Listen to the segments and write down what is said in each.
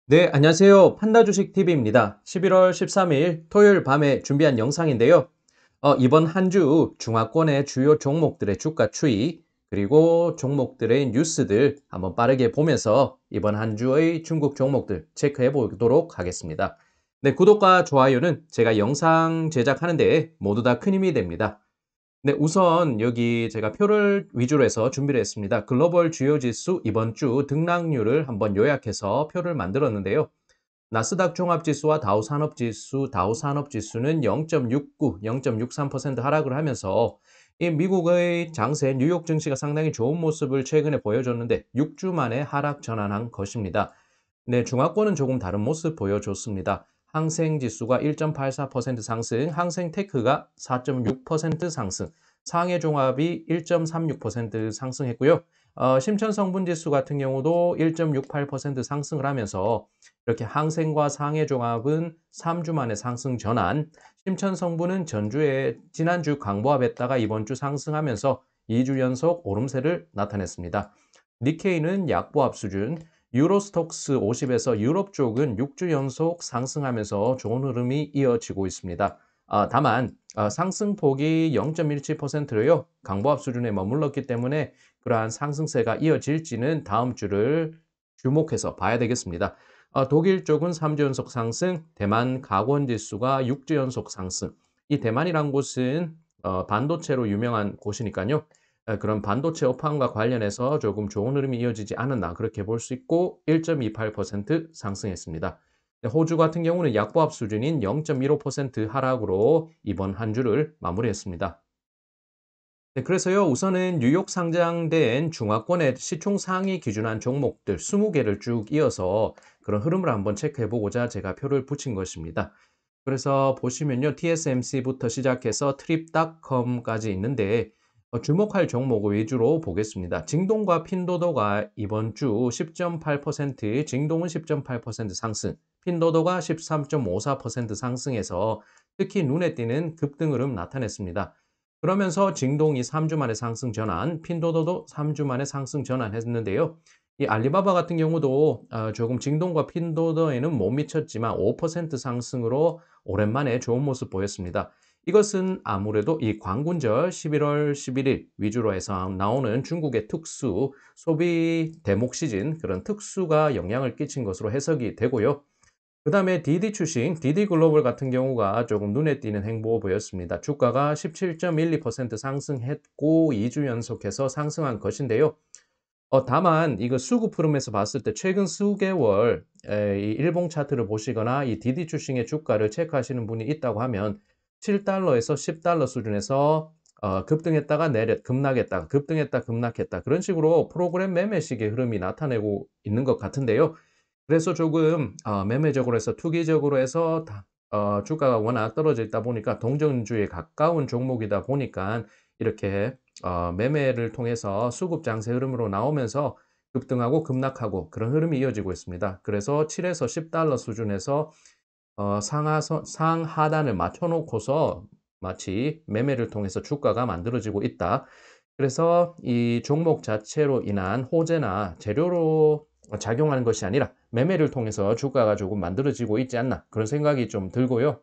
네, 안녕하세요. 판다 주식 TV입니다. 11월 13일 토요일 밤에 준비한 영상인데요. 이번 한 주 중화권의 주요 종목들의 주가 추이, 그리고 종목들의 뉴스들 한번 빠르게 보면서 이번 한 주의 중국 종목들 체크해 보도록 하겠습니다. 네, 구독과 좋아요는 제가 영상 제작하는데 모두 다 큰 힘이 됩니다. 네, 우선 여기 제가 표를 위주로 해서 준비를 했습니다. 글로벌 주요 지수 이번 주 등락률을 한번 요약해서 표를 만들었는데요. 나스닥 종합지수와 다우산업지수는 0.69, 0.63% 하락을 하면서 이 미국의 장세 뉴욕 증시가 상당히 좋은 모습을 최근에 보여줬는데 6주 만에 하락 전환한 것입니다. 네, 중화권은 조금 다른 모습 보여줬습니다. 항생지수가 1.84% 상승, 항생테크가 4.6% 상승, 상해종합이 1.36% 상승했고요. 심천성분지수 같은 경우도 1.68% 상승을 하면서 이렇게 항생과 상해종합은 3주 만에 상승 전환, 심천성분은 지난주 강보합했다가 이번 주 상승하면서 2주 연속 오름세를 나타냈습니다. 니케이는 약보합 수준, 유로스톡스 50에서 유럽 쪽은 6주 연속 상승하면서 좋은 흐름이 이어지고 있습니다. 다만 상승폭이 0.17%로요. 강보합 수준에 머물렀기 때문에 그러한 상승세가 이어질지는 다음 주를 주목해서 봐야 되겠습니다. 독일 쪽은 3주 연속 상승, 대만 가권지수가 6주 연속 상승. 이 대만이란 곳은 반도체로 유명한 곳이니까요. 그런 반도체 업황과 관련해서 조금 좋은 흐름이 이어지지 않았나 그렇게 볼 수 있고 1.28% 상승했습니다. 호주 같은 경우는 약보합 수준인 0.15% 하락으로 이번 한 주를 마무리했습니다. 네, 그래서요, 우선은 뉴욕 상장된 중화권의 시총 상위 기준한 종목들 20개를 쭉 이어서 그런 흐름을 한번 체크해 보고자 제가 표를 붙인 것입니다. 그래서 보시면요, TSMC부터 시작해서 트립닷컴까지 있는데 주목할 종목 위주로 보겠습니다. 징동과 핀도더가 이번 주 10.8%, 징동은 10.8% 상승, 핀도더가 13.54% 상승해서 특히 눈에 띄는 급등 흐름 나타냈습니다. 그러면서 징동이 3주 만에 상승 전환, 핀도더도 3주 만에 상승 전환했는데요. 이 알리바바 같은 경우도 조금 징동과 핀도더에는 못 미쳤지만 5% 상승으로 오랜만에 좋은 모습 보였습니다. 이것은 아무래도 이 광군절 11월 11일 위주로 해서 나오는 중국의 특수 소비 대목 시즌 그런 특수가 영향을 끼친 것으로 해석이 되고요. 그 다음에 디디 추싱, 디디 글로벌 같은 경우가 조금 눈에 띄는 행보 보였습니다. 주가가 17.12% 상승했고 2주 연속해서 상승한 것인데요. 다만 이거 수급 흐름에서 봤을 때 최근 수개월 이 일봉 차트를 보시거나 이 디디 추싱의 주가를 체크하시는 분이 있다고 하면 7달러에서 10달러 수준에서 급등했다가 급락했다가 급등했다 급락했다 그런 식으로 프로그램 매매식의 흐름이 나타내고 있는 것 같은데요. 그래서 조금 매매적으로 해서 투기적으로 해서 주가가 워낙 떨어져 있다 보니까 동전주에 가까운 종목이다 보니까 이렇게 매매를 통해서 수급 장세 흐름으로 나오면서 급등하고 급락하고 그런 흐름이 이어지고 있습니다. 그래서 7에서 10달러 수준에서 상하단을 맞춰 놓고서 마치 매매를 통해서 주가가 만들어지고 있다. 그래서 이 종목 자체로 인한 호재나 재료로 작용하는 것이 아니라 매매를 통해서 주가가 조금 만들어지고 있지 않나 그런 생각이 좀 들고요.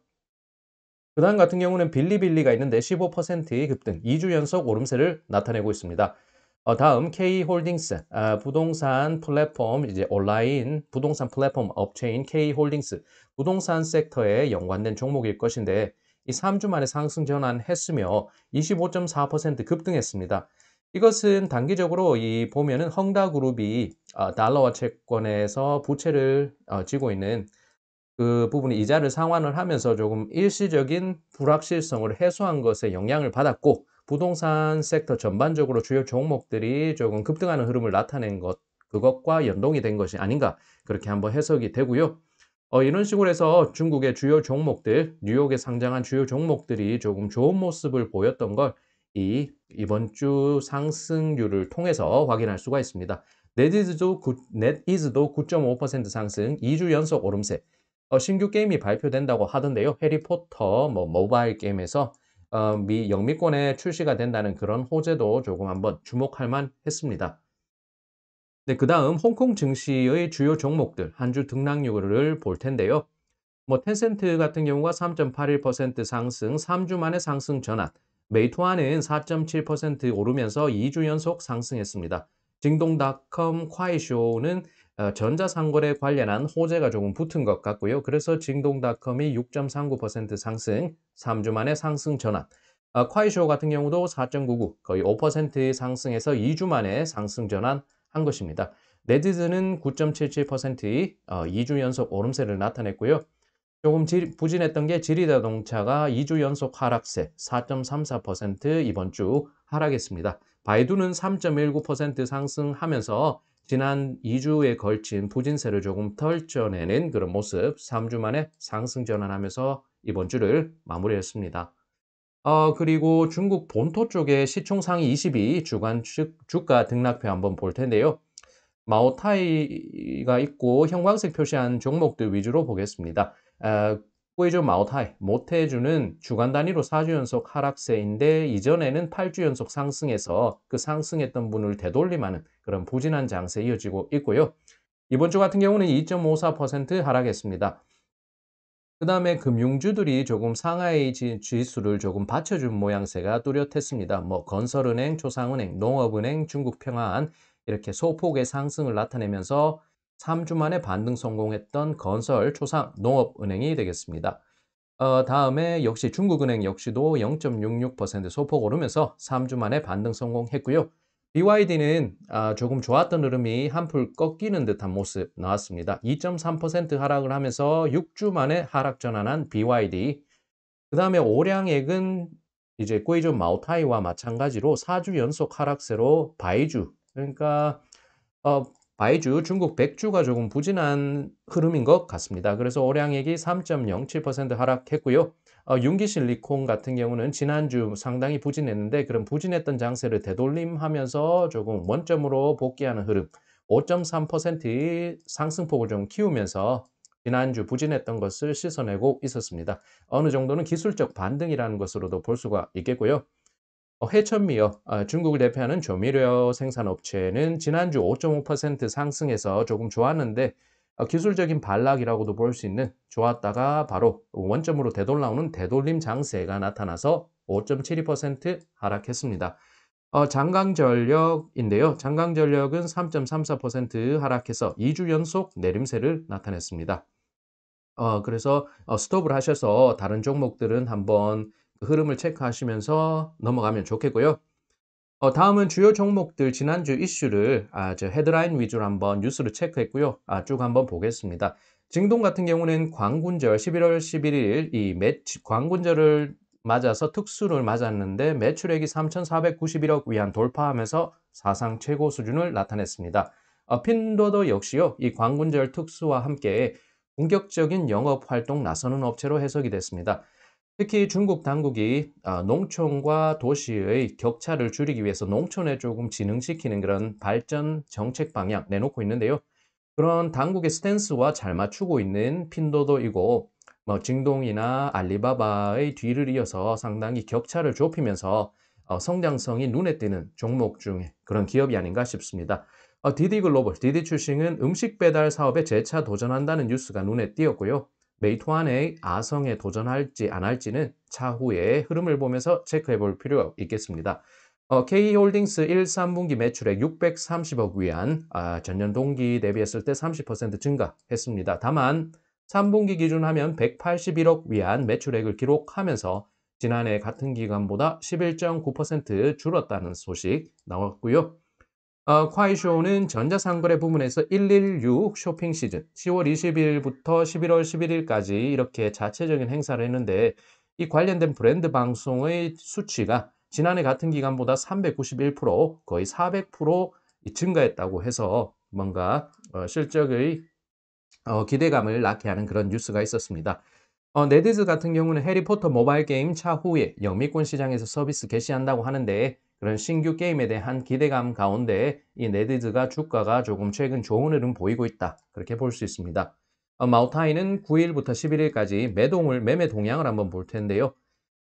그다음 같은 경우는 빌리빌리가 있는데 15%의 급등, 2주 연속 오름세를 나타내고 있습니다. 다음 K홀딩스, 부동산 플랫폼, 이제 온라인 부동산 플랫폼 업체인 K홀딩스, 부동산 섹터에 연관된 종목일 것인데 이 3주 만에 상승 전환했으며 25.4% 급등했습니다. 이것은 단기적으로 이 보면은 헝다그룹이 달러화 채권에서 부채를 지고 있는 그 부분이 이자를 상환을 하면서 조금 일시적인 불확실성을 해소한 것에 영향을 받았고 부동산 섹터 전반적으로 주요 종목들이 조금 급등하는 흐름을 나타낸 것 그것과 연동이 된 것이 아닌가 그렇게 한번 해석이 되고요. 이런 식으로 해서 중국의 주요 종목들, 뉴욕에 상장한 주요 종목들이 조금 좋은 모습을 보였던 걸 이번 주 상승률을 통해서 확인할 수가 있습니다. 넷이즈도 9.5% 상승, 2주 연속 오름세. 신규 게임이 발표된다고 하던데요. 해리포터 모바일 게임에서 영미권에 출시가 된다는 그런 호재도 조금 한번 주목할 만 했습니다. 네, 그다음 홍콩 증시의 주요 종목들 한 주 등락률을 볼 텐데요. 뭐 텐센트 같은 경우가 3.81% 상승, 3주 만에 상승 전환. 메이투안은 4.7% 오르면서 2주 연속 상승했습니다. 징동닷컴, 콰이쇼는 전자상거래 관련한 호재가 조금 붙은 것 같고요. 그래서 징동닷컴이 6.39% 상승, 3주 만에 상승 전환. 콰이쇼 같은 경우도 4.99, 거의 5% 상승해서 2주 만에 상승 전환한 것입니다. 네디즈는 9.77%의 2주 연속 오름세를 나타냈고요. 조금 부진했던 게 지리자동차가 2주 연속 하락세 4.34% 이번 주 하락했습니다. 바이두는 3.19% 상승하면서 지난 2주에 걸친 부진세를 조금 덜쳐내는 그런 모습 3주 만에 상승 전환하면서 이번 주를 마무리했습니다. 그리고 중국 본토 쪽에 시총 상위 20위 주간 주가 등락표 한번 볼 텐데요. 마오타이가 있고 형광색 표시한 종목들 위주로 보겠습니다. 꾸이조 마오타이, 모테주는 주간 단위로 4주 연속 하락세인데 이전에는 8주 연속 상승해서 그 상승했던 분을 되돌림하는 그런 부진한 장세 이어지고 있고요. 이번 주 같은 경우는 2.54% 하락했습니다. 그 다음에 금융주들이 조금 상하이 지수를 조금 받쳐준 모양새가 뚜렷했습니다. 뭐 건설은행, 초상은행, 농업은행, 중국평화안 이렇게 소폭의 상승을 나타내면서 3주 만에 반등 성공했던 건설, 초상, 농업은행이 되겠습니다. 다음에 역시 중국은행 역시도 0.66% 소폭 오르면서 3주 만에 반등 성공했고요. BYD는 조금 좋았던 흐름이 한풀 꺾이는 듯한 모습 나왔습니다. 2.3% 하락을 하면서 6주 만에 하락 전환한 BYD. 그 다음에 오량액은 이제 꾸이존 마오타이와 마찬가지로 4주 연속 하락세로 바이주, 그러니까 어, 바이주 중국 백주가 조금 부진한 흐름인 것 같습니다. 그래서 오량액이 3.07% 하락했고요. 융기실리콘 같은 경우는 지난주 상당히 부진했는데 그런 부진했던 장세를 되돌림하면서 조금 원점으로 복귀하는 흐름 5.3%의 상승폭을 좀 키우면서 지난주 부진했던 것을 씻어내고 있었습니다. 어느 정도는 기술적 반등이라는 것으로도 볼 수가 있겠고요. 해천미여, 중국을 대표하는 조미료 생산업체는 지난주 5.5% 상승해서 조금 좋았는데 기술적인 반락이라고도 볼 수 있는 좋았다가 바로 원점으로 되돌아오는 되돌림 장세가 나타나서 5.72% 하락했습니다. 장강전력인데요. 장강전력은 3.34% 하락해서 2주 연속 내림세를 나타냈습니다. 그래서 스톱을 하셔서 다른 종목들은 한번 그 흐름을 체크하시면서 넘어가면 좋겠고요. 다음은 주요 종목들 지난주 이슈를 저 헤드라인 위주로 한번 뉴스를 체크했고요. 쭉 한번 보겠습니다. 징동 같은 경우는 광군절 11월 11일 이 광군절을 맞아서 특수를 맞았는데 매출액이 3,491억 위안 돌파하면서 사상 최고 수준을 나타냈습니다. 핀도도 역시요. 이 광군절 특수와 함께 본격적인 영업 활동 나서는 업체로 해석이 됐습니다. 특히 중국 당국이 농촌과 도시의 격차를 줄이기 위해서 농촌에 조금 진흥시키는 그런 발전 정책 방향 내놓고 있는데요. 그런 당국의 스탠스와 잘 맞추고 있는 핀도도이고 뭐 징동이나 알리바바의 뒤를 이어서 상당히 격차를 좁히면서 성장성이 눈에 띄는 종목 중에 그런 기업이 아닌가 싶습니다. 디디글로벌, 디디출싱은 음식 배달 사업에 재차 도전한다는 뉴스가 눈에 띄었고요. 메이투안의 아성에 도전할지 안 할지는 차후에 흐름을 보면서 체크해 볼 필요가 있겠습니다. K홀딩스 1, 3분기 매출액 630억 위안, 전년 동기 대비했을 때 30% 증가했습니다. 다만 3분기 기준하면 181억 위안 매출액을 기록하면서 지난해 같은 기간보다 11.9% 줄었다는 소식 나왔고요. 콰이쇼는 전자상거래 부문에서 116 쇼핑 시즌 10월 20일부터 11월 11일까지 이렇게 자체적인 행사를 했는데 이 관련된 브랜드 방송의 수치가 지난해 같은 기간보다 391% 거의 400% 증가했다고 해서 뭔가 실적의 기대감을 낳게 하는 그런 뉴스가 있었습니다. 네디즈 같은 경우는 해리포터 모바일 게임 차후에 영미권 시장에서 서비스 개시한다고 하는데 그런 신규 게임에 대한 기대감 가운데 이 네디즈가 주가가 조금 최근 좋은 흐름 보이고 있다. 그렇게 볼 수 있습니다. 마오타이는 9일부터 11일까지 매매 동향을 한번 볼 텐데요.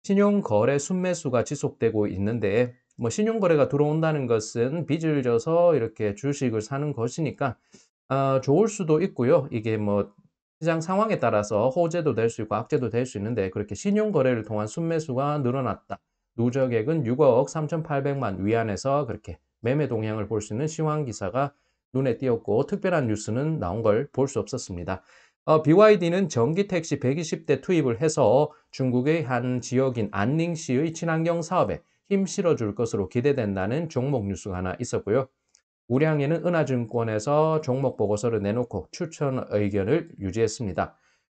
신용거래 순매수가 지속되고 있는데 뭐 신용거래가 들어온다는 것은 빚을 져서 이렇게 주식을 사는 것이니까 좋을 수도 있고요. 이게 뭐 시장 상황에 따라서 호재도 될 수 있고 악재도 될 수 있는데 그렇게 신용거래를 통한 순매수가 늘어났다. 누적액은 6억 3,800만 위안에서 그렇게 매매 동향을 볼 수 있는 시황 기사가 눈에 띄었고 특별한 뉴스는 나온 걸 볼 수 없었습니다. BYD는 전기 택시 120대 투입을 해서 중국의 한 지역인 안닝시의 친환경 사업에 힘 실어줄 것으로 기대된다는 종목 뉴스가 하나 있었고요. 우량에는 은하증권에서 종목 보고서를 내놓고 추천 의견을 유지했습니다.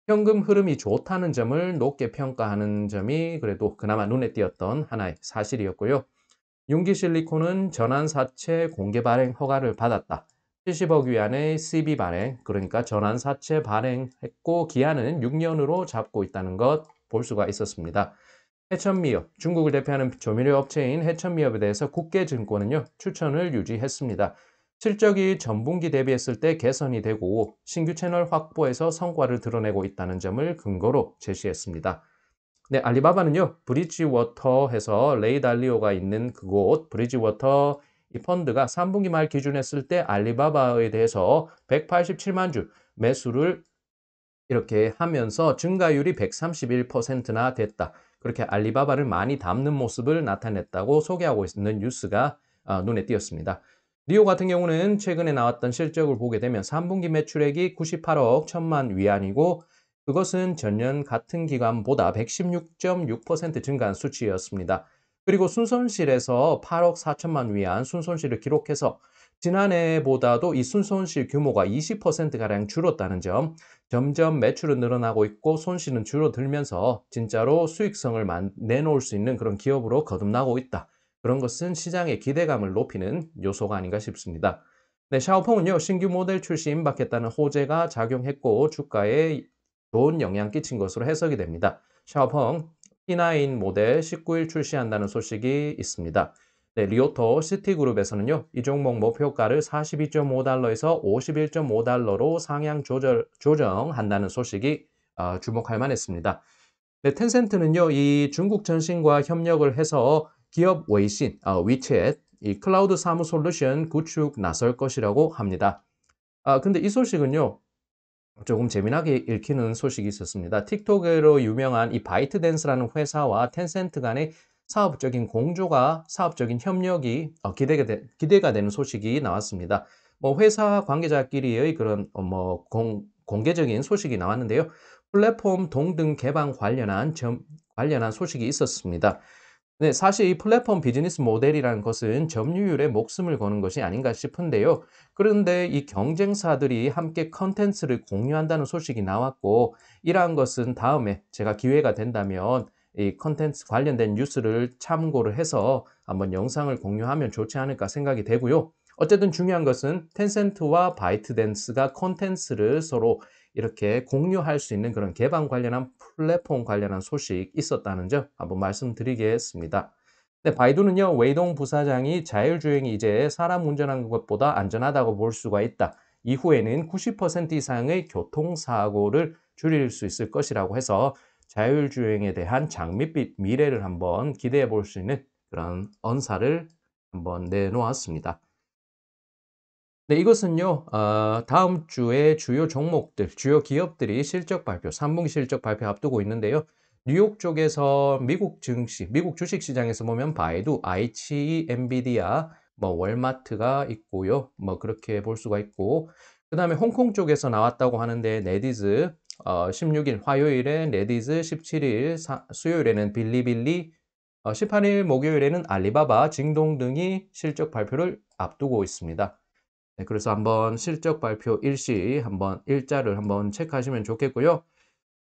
현금 흐름이 좋다는 점을 높게 평가하는 점이 그래도 그나마 눈에 띄었던 하나의 사실이었고요. 윤기실리콘은 전환사채 공개 발행 허가를 받았다. 70억 위안의 CB 발행, 그러니까 전환사채 발행했고 기한은 6년으로 잡고 있다는 것 볼 수가 있었습니다. 해천미업, 중국을 대표하는 조미료 업체인 해천미업에 대해서 국계증권은요, 추천을 유지했습니다. 실적이 전분기 대비했을 때 개선이 되고 신규 채널 확보에서 성과를 드러내고 있다는 점을 근거로 제시했습니다. 네, 알리바바는요, 브리지워터에서 레이 달리오가 있는 그곳 브리지워터 이 펀드가 3분기 말 기준했을 때 알리바바에 대해서 187만 주 매수를 이렇게 하면서 증가율이 131%나 됐다. 그렇게 알리바바를 많이 담는 모습을 나타냈다고 소개하고 있는 뉴스가 눈에 띄었습니다. 리오 같은 경우는 최근에 나왔던 실적을 보게 되면 3분기 매출액이 98억 1천만 위안이고 그것은 전년 같은 기간보다 116.6% 증가한 수치였습니다. 그리고 순손실에서 8억 4천만 위안 순손실을 기록해서 지난해보다도 이 순손실 규모가 20%가량 줄었다는 점, 점점 매출은 늘어나고 있고 손실은 줄어들면서 진짜로 수익성을 내놓을 수 있는 그런 기업으로 거듭나고 있다. 그런 것은 시장의 기대감을 높이는 요소가 아닌가 싶습니다. 네, 샤오펑은요, 신규 모델 출시 임박했다는 호재가 작용했고 주가에 좋은 영향 끼친 것으로 해석이 됩니다. 샤오펑 P9 모델 19일 출시한다는 소식이 있습니다. 네, 리오토 시티그룹에서는요, 이 종목 목표가를 42.5달러에서 51.5달러로 상향 조정한다는 소식이 주목할 만했습니다. 네, 텐센트는요, 이 중국 전신과 협력을 해서 기업 웨이신, 위챗, 이 클라우드 사무 솔루션 구축 나설 것이라고 합니다. 근데 이 소식은요, 조금 재미나게 읽히는 소식이 있었습니다. 틱톡으로 유명한 이 바이트댄스라는 회사와 텐센트 간의 사업적인 공조가, 사업적인 협력이 기대가 되는 소식이 나왔습니다. 뭐 회사 관계자끼리의 그런 공개적인 소식이 나왔는데요. 플랫폼 동등 개방 관련한 소식이 있었습니다. 네, 사실 이 플랫폼 비즈니스 모델이라는 것은 점유율에 목숨을 거는 것이 아닌가 싶은데요. 그런데 이 경쟁사들이 함께 컨텐츠를 공유한다는 소식이 나왔고, 이러한 것은 다음에 제가 기회가 된다면 이 컨텐츠 관련된 뉴스를 참고를 해서 한번 영상을 공유하면 좋지 않을까 생각이 되고요. 어쨌든 중요한 것은 텐센트와 바이트댄스가 컨텐츠를 서로 이렇게 공유할 수 있는 그런 개방 관련한 플랫폼 관련한 소식 있었다는 점 한번 말씀드리겠습니다. 네, 바이두는요, 웨이동 부사장이 자율주행이 이제 사람 운전하는 것보다 안전하다고 볼 수가 있다. 이후에는 90% 이상의 교통사고를 줄일 수 있을 것이라고 해서 자율주행에 대한 장밋빛 미래를 한번 기대해 볼 수 있는 그런 언사를 한번 내놓았습니다. 네, 이것은요, 다음 주에 주요 종목들, 주요 기업들이 실적 발표, 3분기 실적 발표 앞두고 있는데요. 뉴욕 쪽에서 미국 증시, 미국 주식 시장에서 보면 바이두, 아이치, 엔비디아, 뭐 월마트가 있고요. 뭐 그렇게 볼 수가 있고, 그 다음에 홍콩 쪽에서 나왔다고 하는데 네디즈, 16일 화요일에 네디즈, 17일 수요일에는 빌리빌리, 18일 목요일에는 알리바바, 징동 등이 실적 발표를 앞두고 있습니다. 네, 그래서 한번 실적 발표 일시 한번 일자를 한번 체크하시면 좋겠고요.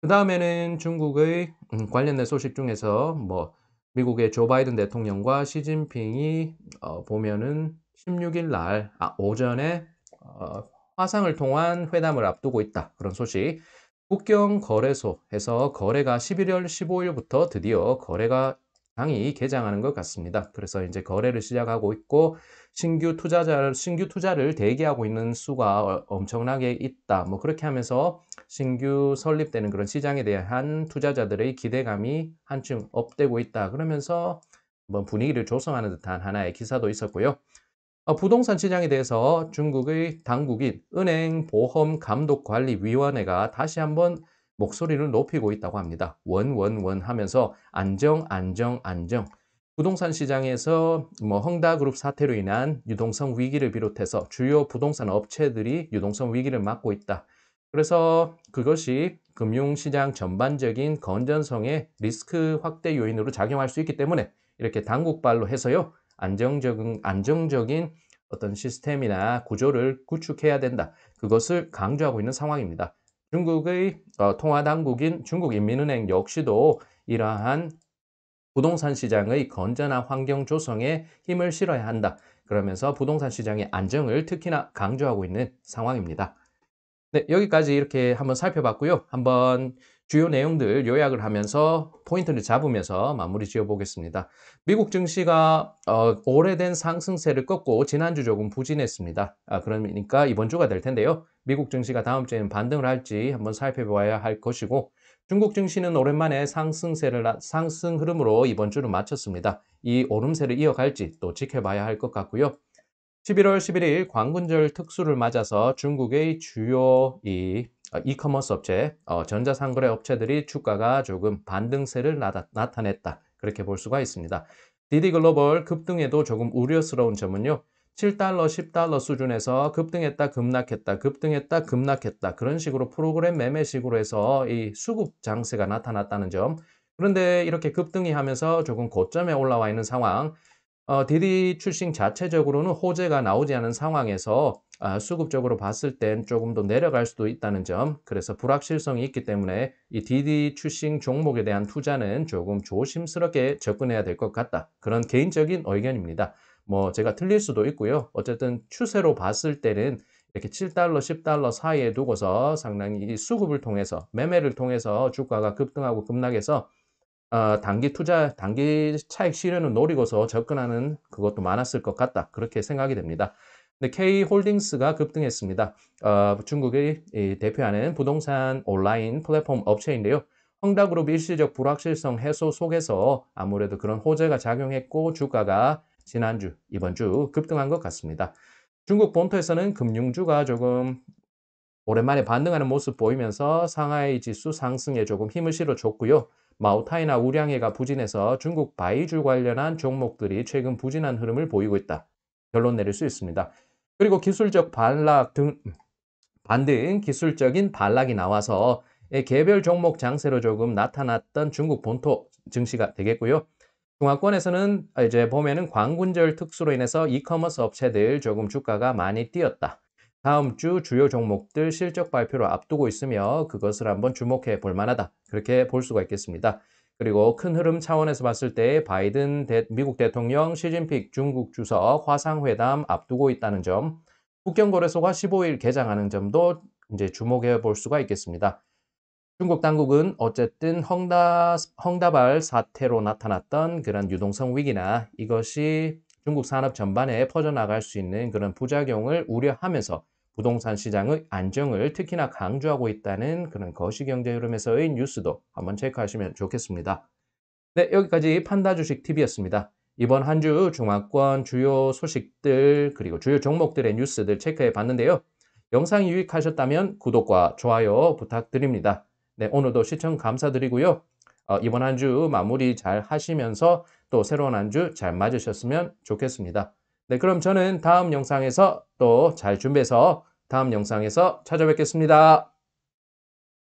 그 다음에는 중국의 관련된 소식 중에서 뭐 미국의 조 바이든 대통령과 시진핑이 보면은 16일 날 오전에 화상을 통한 회담을 앞두고 있다. 그런 소식. 국경거래소에서 거래가 11월 15일부터 드디어 거래가 장이 개장하는 것 같습니다. 그래서 이제 거래를 시작하고 있고 신규 투자를 대기하고 있는 수가 엄청나게 있다. 뭐 그렇게 하면서 신규 설립되는 그런 시장에 대한 투자자들의 기대감이 한층 업되고 있다. 그러면서 한번 분위기를 조성하는 듯한 하나의 기사도 있었고요. 부동산 시장에 대해서 중국의 당국인 은행보험감독관리위원회가 다시 한번 목소리를 높이고 있다고 합니다. 원 하면서 안정, 안정, 안정. 부동산 시장에서 헝다그룹 사태로 인한 유동성 위기를 비롯해서 주요 부동산 업체들이 유동성 위기를 맞고 있다. 그래서 그것이 금융시장 전반적인 건전성의 리스크 확대 요인으로 작용할 수 있기 때문에 이렇게 당국발로 해서요. 안정적인 어떤 시스템이나 구조를 구축해야 된다. 그것을 강조하고 있는 상황입니다. 중국의 통화당국인 중국인민은행 역시도 이러한 부동산 시장의 건전한 환경 조성에 힘을 실어야 한다. 그러면서 부동산 시장의 안정을 특히나 강조하고 있는 상황입니다. 네, 여기까지 이렇게 한번 살펴봤고요. 한번 주요 내용들 요약을 하면서 포인트를 잡으면서 마무리 지어보겠습니다. 미국 증시가 오래된 상승세를 꺾고 지난주 조금 부진했습니다. 그러니까 이번 주가 될 텐데요. 미국 증시가 다음 주에는 반등을 할지 한번 살펴봐야 할 것이고 중국 증시는 오랜만에 상승 흐름으로 이번 주를 마쳤습니다. 이 오름세를 이어갈지 또 지켜봐야 할 것 같고요. 11월 11일 광군절 특수를 맞아서 중국의 주요 이커머스 업체, 전자상거래 업체들이 주가가 조금 반등세를 나타냈다. 그렇게 볼 수가 있습니다. DD글로벌 급등에도 조금 우려스러운 점은요. 7달러, 10달러 수준에서 급등했다, 급락했다, 급등했다, 급락했다. 그런 식으로 프로그램 매매식으로 해서 이 수급 장세가 나타났다는 점. 그런데 이렇게 급등이 하면서 조금 고점에 올라와 있는 상황. 디디 출싱 자체적으로는 호재가 나오지 않은 상황에서 수급적으로 봤을 땐 조금 더 내려갈 수도 있다는 점, 그래서 불확실성이 있기 때문에 이 디디 출싱 종목에 대한 투자는 조금 조심스럽게 접근해야 될 것 같다. 그런 개인적인 의견입니다. 제가 틀릴 수도 있고요. 어쨌든 추세로 봤을 때는 이렇게 7달러, 10달러 사이에 두고서 상당히 이 수급을 통해서, 매매를 통해서 주가가 급등하고 급락해서 단기 차익 실현을 노리고서 접근하는 그것도 많았을 것 같다. 그렇게 생각이 됩니다. 근데 K홀딩스가 급등했습니다. 중국의 대표하는 부동산 온라인 플랫폼 업체인데요. 헝다그룹 일시적 불확실성 해소 속에서 아무래도 그런 호재가 작용했고 주가가 지난주, 이번 주 급등한 것 같습니다. 중국 본토에서는 금융주가 조금 오랜만에 반등하는 모습 보이면서 상하이 지수 상승에 조금 힘을 실어줬고요. 마오타이나 우량해가 부진해서 중국 바이주 관련한 종목들이 최근 부진한 흐름을 보이고 있다. 결론 내릴 수 있습니다. 그리고 반등 기술적인 반락이 나와서 개별 종목 장세로 조금 나타났던 중국 본토 증시가 되겠고요. 중화권에서는 이제 보면은 광군절 특수로 인해서 이커머스 업체들 조금 주가가 많이 뛰었다. 다음 주 주요 종목들 실적 발표를 앞두고 있으며 그것을 한번 주목해 볼 만하다. 그렇게 볼 수가 있겠습니다. 그리고 큰 흐름 차원에서 봤을 때 미국 대통령, 시진핑 중국 주석 화상회담 앞두고 있다는 점, 국경거래소가 15일 개장하는 점도 이제 주목해 볼 수가 있겠습니다. 중국 당국은 어쨌든 헝다발 사태로 나타났던 그런 유동성 위기나 이것이 중국 산업 전반에 퍼져나갈 수 있는 그런 부작용을 우려하면서 부동산 시장의 안정을 특히나 강조하고 있다는 그런 거시경제 흐름에서의 뉴스도 한번 체크하시면 좋겠습니다. 네, 여기까지 판다주식 TV였습니다. 이번 한 주 중화권 주요 소식들 그리고 주요 종목들의 뉴스들 체크해 봤는데요. 영상이 유익하셨다면 구독과 좋아요 부탁드립니다. 네, 오늘도 시청 감사드리고요. 이번 한 주 마무리 잘 하시면서 또 새로운 한 주 잘 맞으셨으면 좋겠습니다. 네, 그럼 저는 다음 영상에서 또 잘 준비해서 다음 영상에서 찾아뵙겠습니다.